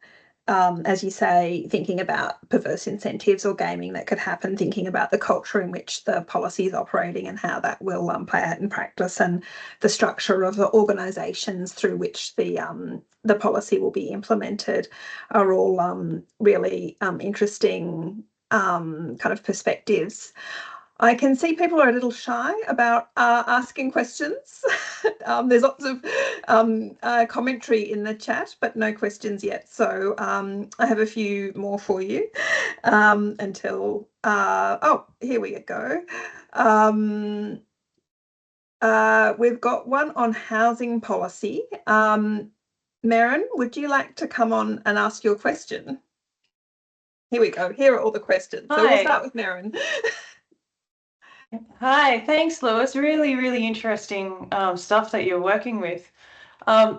As you say, thinking about perverse incentives or gaming that could happen, thinking about the culture in which the policy is operating and how that will play out in practice, and the structure of the organisations through which the policy will be implemented are all really interesting kind of perspectives. I can see people are a little shy about asking questions. There's lots of commentary in the chat, but no questions yet. So I have a few more for you until, oh, here we go. We've got one on housing policy. Merrin, would you like to come on and ask your question? Here we go. Here are all the questions.
Hi.
So we'll start with Merrin.
Hi, thanks, Lewis. Really, really interesting stuff that you're working with.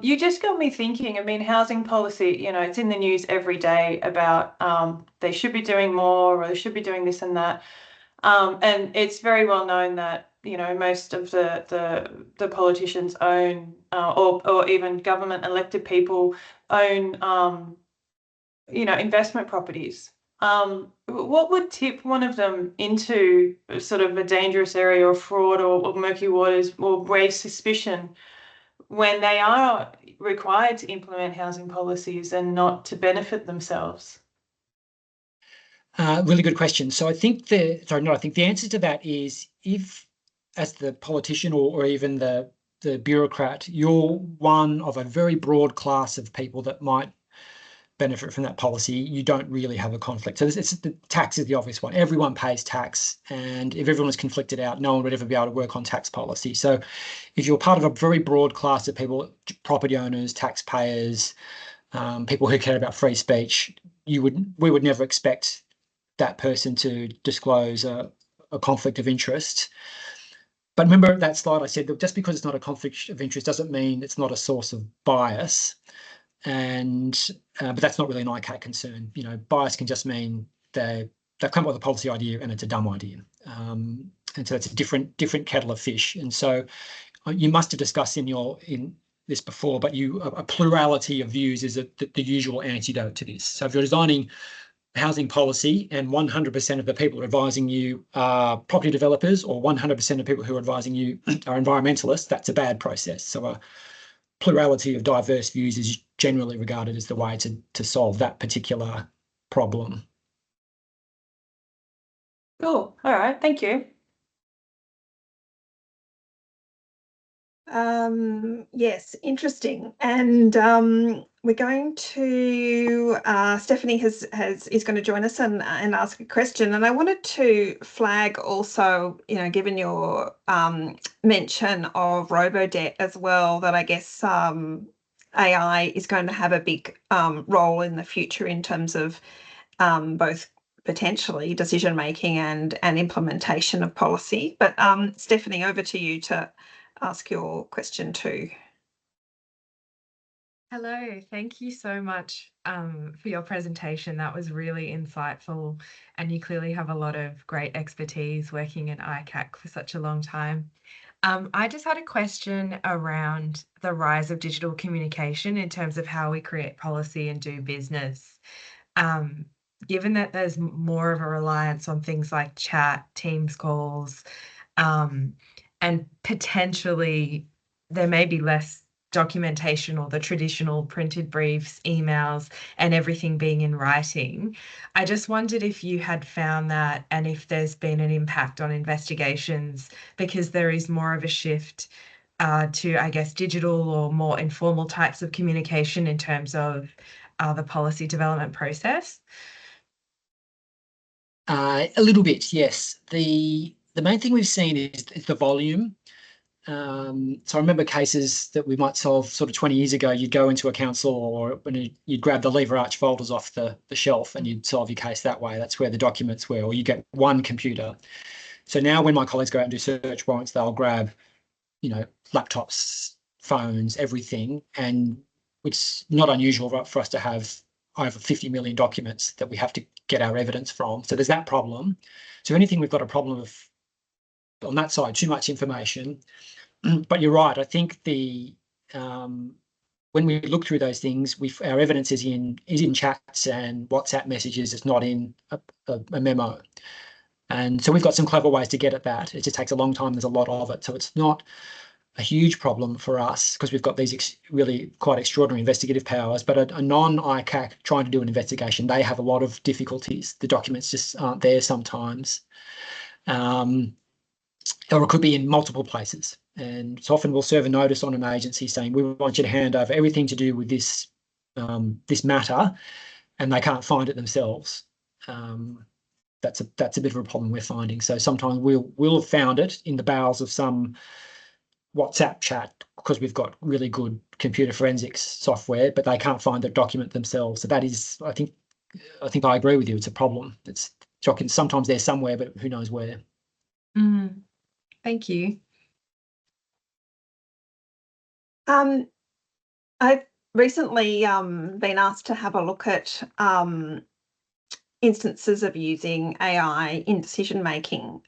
You just got me thinking. I mean, housing policy, you know, it's in the news every day about they should be doing more, or they should be doing this and that. And it's very well known that, you know, most of the politicians own or even government elected people own, you know, investment properties. What would tip one of them into sort of a dangerous area or fraud or murky waters or raise suspicion when they are required to implement housing policies and not to benefit themselves?
Really good question. So I think the answer to that is, if as the politician or even the bureaucrat, you're one of a very broad class of people that might benefit from that policy, you don't really have a conflict. So the tax is the obvious one. Everyone pays tax, and if everyone was conflicted out, no one would ever be able to work on tax policy. So if you're part of a very broad class of people, property owners, taxpayers, people who care about free speech, we would never expect that person to disclose a conflict of interest. But remember that slide I said that just because it's not a conflict of interest doesn't mean it's not a source of bias. And but that's not really an ICAC concern. You know, bias can just mean they come up with a policy idea and it's a dumb idea, and so it's a different kettle of fish. And so you must have discussed in this before, but a plurality of views is the usual antidote to this. So if you're designing housing policy and 100% of the people advising you are property developers, or 100% of people who are advising you are environmentalists, that's a bad process. So a plurality of diverse views is generally regarded as the way to solve that particular problem.
Cool. All right. Thank you.
Yes, interesting. And we're going to Stephanie is going to join us and ask a question. And I wanted to flag also, given your mention of robo-debt as well, that I guess AI is going to have a big role in the future in terms of both potentially decision making and implementation of policy. But Stephanie, over to you to ask your question too.
Hello, thank you so much for your presentation. That was really insightful, and you clearly have a lot of great expertise working in ICAC for such a long time. I just had a question around the rise of digital communication in terms of how we create policy and do business. Given that there's more of a reliance on things like chat, Teams calls, and potentially there may be less documentation or the traditional printed briefs, emails, and everything being in writing. I just wondered if you had found that and if there's been an impact on investigations, because there is more of a shift to, I guess, digital or more informal types of communication in terms of the policy development process.
A little bit, yes. The main thing we've seen is the volume. So I remember cases that we might solve sort of 20 years ago. You'd go into a council or when you'd grab the lever arch folders off the shelf and you'd solve your case that way. That's where the documents were, or you get one computer. So now when my colleagues go out and do search warrants, they'll grab, laptops, phones, everything. And it's not unusual for us to have over 50 million documents that we have to get our evidence from. So there's that problem. So anything we've got a problem of on that side, too much information. But you're right. I think when we look through those things, our evidence is in chats and WhatsApp messages. It's not in a memo. And so we've got some clever ways to get at that. It just takes a long time. There's a lot of it. So it's not a huge problem for us because we've got these really quite extraordinary investigative powers. But a non-ICAC trying to do an investigation, they have a lot of difficulties. The documents just aren't there sometimes. Or it could be in multiple places. And so often we'll serve a notice on an agency saying, we want you to hand over everything to do with this matter, and they can't find it themselves. That's a bit of a problem we're finding. So sometimes we'll have found it in the bowels of some WhatsApp chat because we've got really good computer forensics software, but they can't find the document themselves. So that is, I think I agree with you. It's a problem. It's shocking. Sometimes they're somewhere, but who knows where.
Thank you.
I've recently been asked to have a look at instances of using AI in decision making.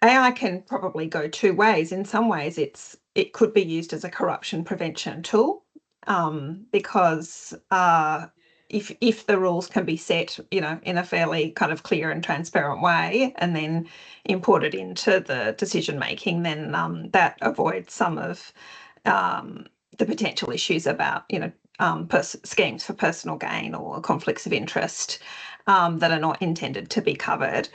AI can probably go two ways. In some ways, it could be used as a corruption prevention tool because if the rules can be set, in a fairly kind of clear and transparent way and then imported into the decision making, then that avoids some of the potential issues about, schemes for personal gain or conflicts of interest that are not intended to be covered.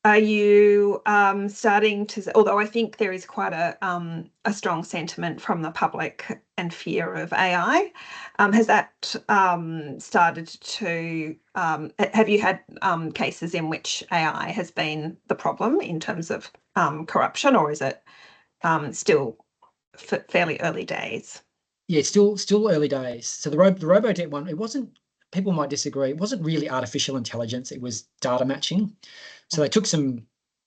Are you starting to, although I think there is quite a strong sentiment from the public and fear of AI, has that started to, have you had cases in which AI has been the problem in terms of corruption, or is it still fairly early days?
Yeah, it's still early days. So the robo-debt one, it wasn't, people might disagree, it wasn't really artificial intelligence, it was data matching. So they took some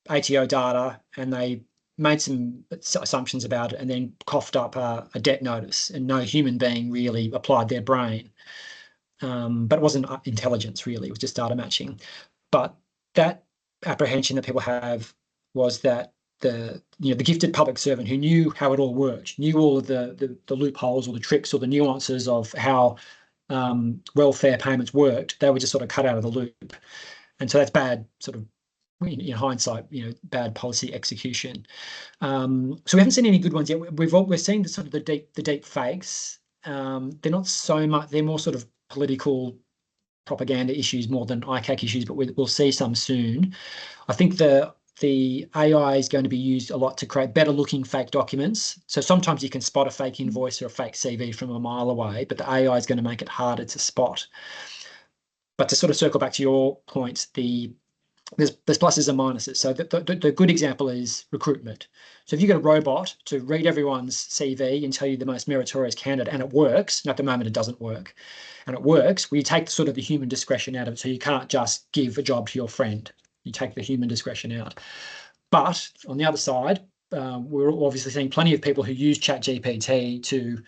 ATO data and they made some assumptions about it and then coughed up a debt notice, and no human being really applied their brain. But it wasn't intelligence really, it was just data matching. But that apprehension that people have was that the gifted public servant who knew how it all worked, knew all of the loopholes or the tricks or the nuances of how welfare payments worked, they were just sort of cut out of the loop. And so that's bad sort of, in hindsight, bad policy execution. So we haven't seen any good ones yet. We're seeing the sort of the deep fakes. They're not so much. They're more sort of political propaganda issues more than ICAC issues, but we'll see some soon. I think the the AI is going to be used a lot to create better looking fake documents. So sometimes you can spot a fake invoice or a fake CV from a mile away, but the AI is going to make it harder to spot. But to sort of circle back to your point, there's pluses and minuses. So the good example is recruitment. So if you get a robot to read everyone's CV and tell you the most meritorious candidate, and it works, and at the moment it doesn't work, and it works, we take sort of the human discretion out of it. So you can't just give a job to your friend. You take the human discretion out. But on the other side, we're obviously seeing plenty of people who use ChatGPT to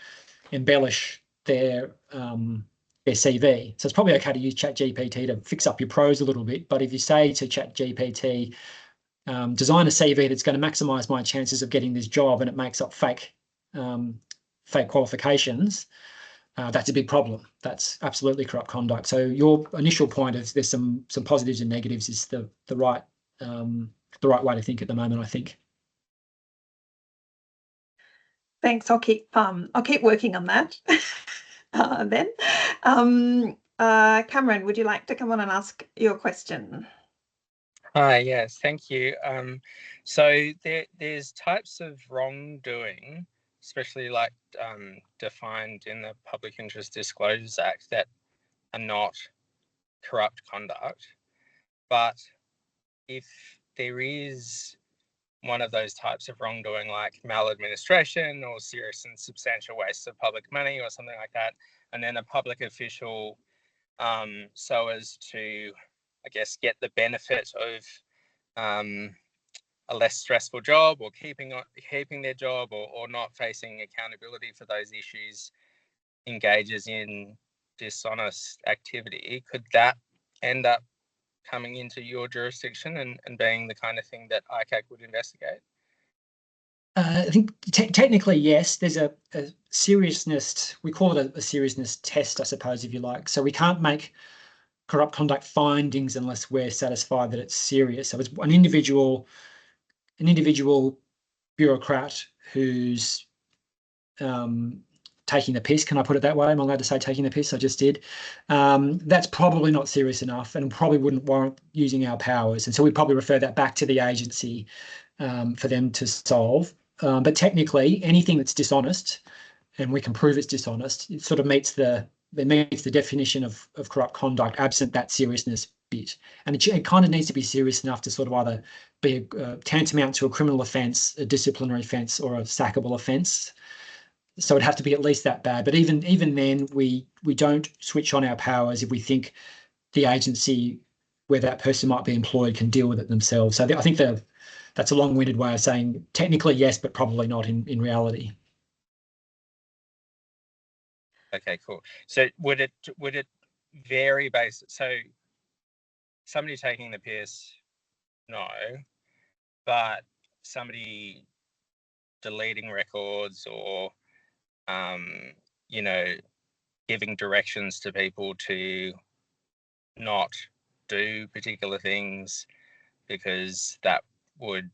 embellish their CV. So it's probably okay to use ChatGPT to fix up your prose a little bit. But if you say to ChatGPT, design a CV that's going to maximize my chances of getting this job, and it makes up fake qualifications, that's a big problem. That's absolutely corrupt conduct. So your initial point of there's some positives and negatives is the right way to think at the moment, I think.
Thanks. I'll keep working on that. Then, Cameron, would you like to come on and ask your question?
Hi, yes, thank you. So there's types of wrongdoing, especially like defined in the Public Interest Disclosures Act, that are not corrupt conduct. But if there is one of those types of wrongdoing, like maladministration or serious and substantial waste of public money or something like that, and then a public official, so as to, I guess, get the benefit of a less stressful job, or keeping their job, or not facing accountability for those issues, engages in dishonest activity, could that end up coming into your jurisdiction and being the kind of thing that ICAC would investigate?
I think technically, yes. There's a seriousness, we call it a seriousness test, I suppose, if you like. So we can't make corrupt conduct findings unless we're satisfied that it's serious. So it's an individual bureaucrat who's taking the piss. Can I put it that way? Am I allowed to say taking the piss? I just did. That's probably not serious enough, and probably wouldn't warrant using our powers. And so we'd probably refer that back to the agency for them to solve. But technically, anything that's dishonest, and we can prove it's dishonest, it sort of meets the definition of corrupt conduct, absent that seriousness bit. And it kind of needs to be serious enough to sort of either be tantamount to a criminal offence, a disciplinary offence, or a sackable offence. So it'd have to be at least that bad. But even then, we don't switch on our powers if we think the agency where that person might be employed can deal with it themselves. So I think that's a long-winded way of saying technically yes, but probably not in reality.
Okay, cool. So would it vary based? So somebody taking the piss, no, but somebody deleting records or giving directions to people to not do particular things because that would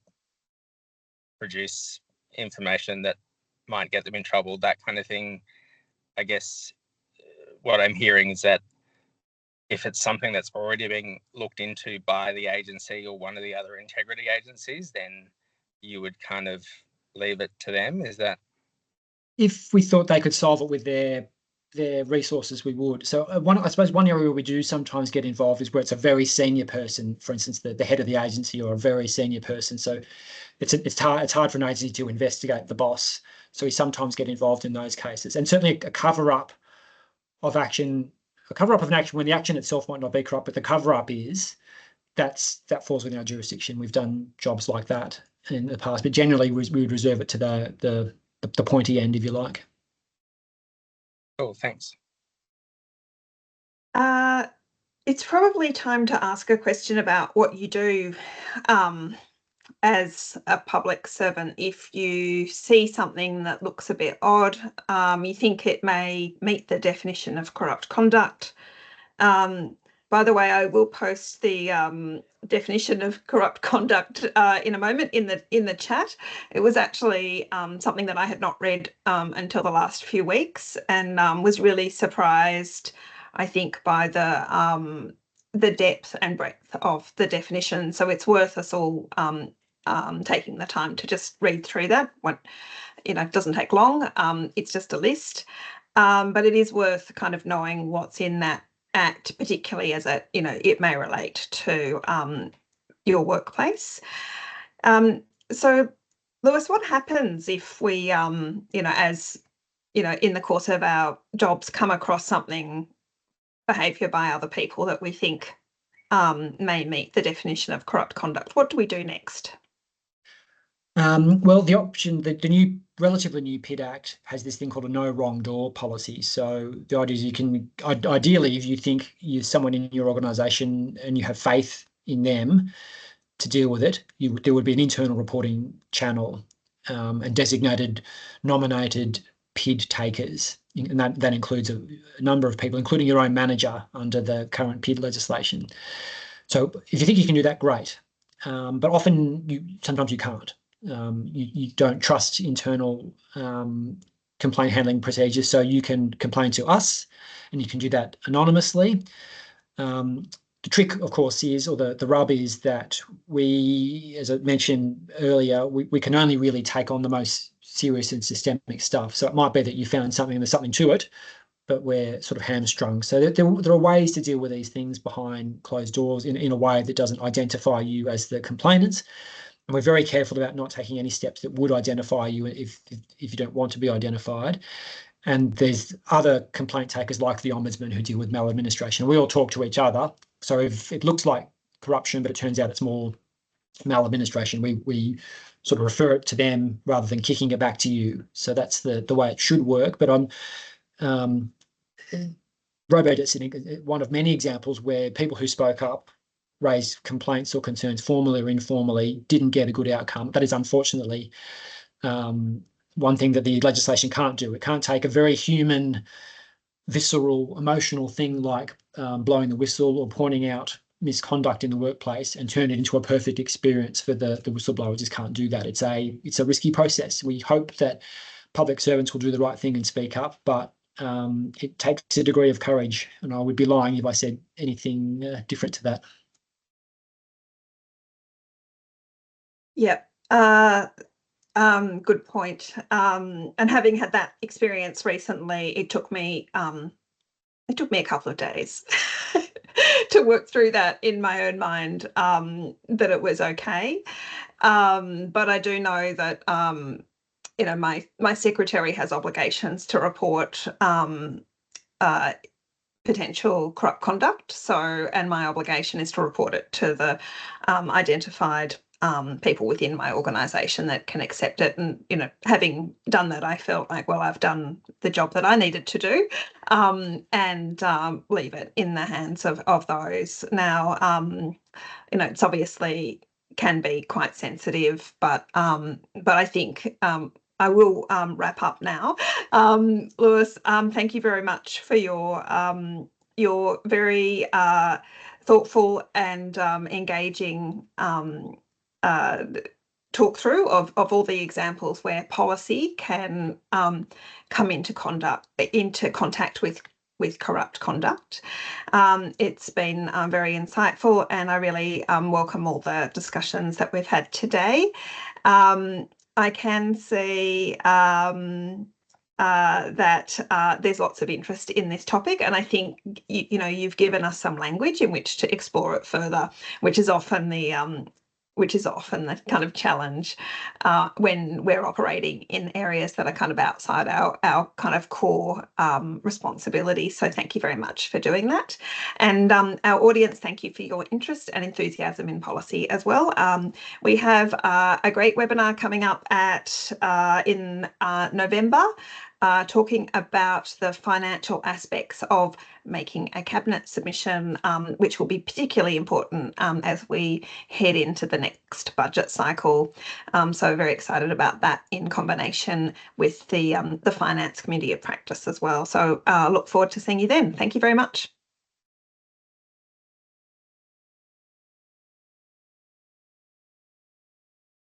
produce information that might get them in trouble, that kind of thing. I guess what I'm hearing is that if it's something that's already being looked into by the agency or one of the other integrity agencies, then you would kind of leave it to them. Is that?
If we thought they could solve it with their resources, we would. So I suppose one area where we do sometimes get involved is where it's a very senior person, for instance, the head of the agency or a very senior person. So it's hard for an agency to investigate the boss. So we sometimes get involved in those cases. And certainly a cover-up of an action when the action itself might not be corrupt, but the cover-up that falls within our jurisdiction. We've done jobs like that in the past, but generally we would reserve it to the pointy end, if you like.
Cool, thanks.
It's probably time to ask a question about what you do as a public servant. If you see something that looks a bit odd, you think it may meet the definition of corrupt conduct. By the way, I will post the definition of corrupt conduct in a moment in the chat. It was actually something that I had not read until the last few weeks, and was really surprised, I think, by the the depth and breadth of the definition. So it's worth us all taking the time to just read through that. It doesn't take long. It's just a list, but it is worth kind of knowing what's in that Act, particularly as it may relate to your workplace. So, Lewis, what happens if we, as in the course of our jobs, come across something, behaviour by other people that we think may meet the definition of corrupt conduct? What do we do next?
Well, the option, the new, relatively new PID Act has this thing called a no wrong door policy. So the idea is you can, ideally, if you think you're someone in your organisation and you have faith in them to deal with it, there would be an internal reporting channel and designated, nominated PID takers. And that includes a number of people, including your own manager under the current PID legislation. So if you think you can do that, great. But often, sometimes you can't. You don't trust internal complaint handling procedures, so you can complain to us, and you can do that anonymously. The trick, of course, is, or the rub is that we, as I mentioned earlier, we can only really take on the most serious and systemic stuff. So it might be that you found something and there's something to it, but we're sort of hamstrung. So there are ways to deal with these things behind closed doors in a way that doesn't identify you as the complainants. And we're very careful about not taking any steps that would identify you if you don't want to be identified. And there's other complaint takers like the Ombudsman who deal with maladministration. We all talk to each other. So if it looks like corruption, but it turns out it's more maladministration, we sort of refer it to them rather than kicking it back to you. So that's the way it should work. But Robert is one of many examples where people who spoke up, raised complaints or concerns formally or informally, didn't get a good outcome. That is unfortunately one thing that the legislation can't do. It can't take a very human, visceral, emotional thing like blowing the whistle or pointing out misconduct in the workplace and turn it into a perfect experience for the whistleblower. Just can't do that. It's a risky process. We hope that public servants will do the right thing and speak up, but it takes a degree of courage, and I would be lying if I said anything different to that.
Yep. Good point. And having had that experience recently, it took me a couple of days to work through that in my own mind, that it was okay. But I do know that my secretary has obligations to report potential corrupt conduct. So, and my obligation is to report it to the identified people within my organisation that can accept it. And, having done that, I felt like, well, I've done the job that I needed to do, and leave it in the hands of those. Now, it's obviously can be quite sensitive, but I think I will wrap up now. Lewis, thank you very much for your very thoughtful and engaging talk through of all the examples where policy can come into contact with corrupt conduct. It's been very insightful, and I really welcome all the discussions that we've had today. I can see that there's lots of interest in this topic, and I think you've given us some language in which to explore it further, which is often the kind of challenge when we're operating in areas that are kind of outside our kind of core responsibility. So thank you very much for doing that. And our audience, thank you for your interest and enthusiasm in policy as well. We have a great webinar coming up in November, talking about the financial aspects of making a cabinet submission, which will be particularly important as we head into the next budget cycle. So very excited about that in combination with the Finance Committee of Practice as well. So look forward to seeing you then. Thank you very much.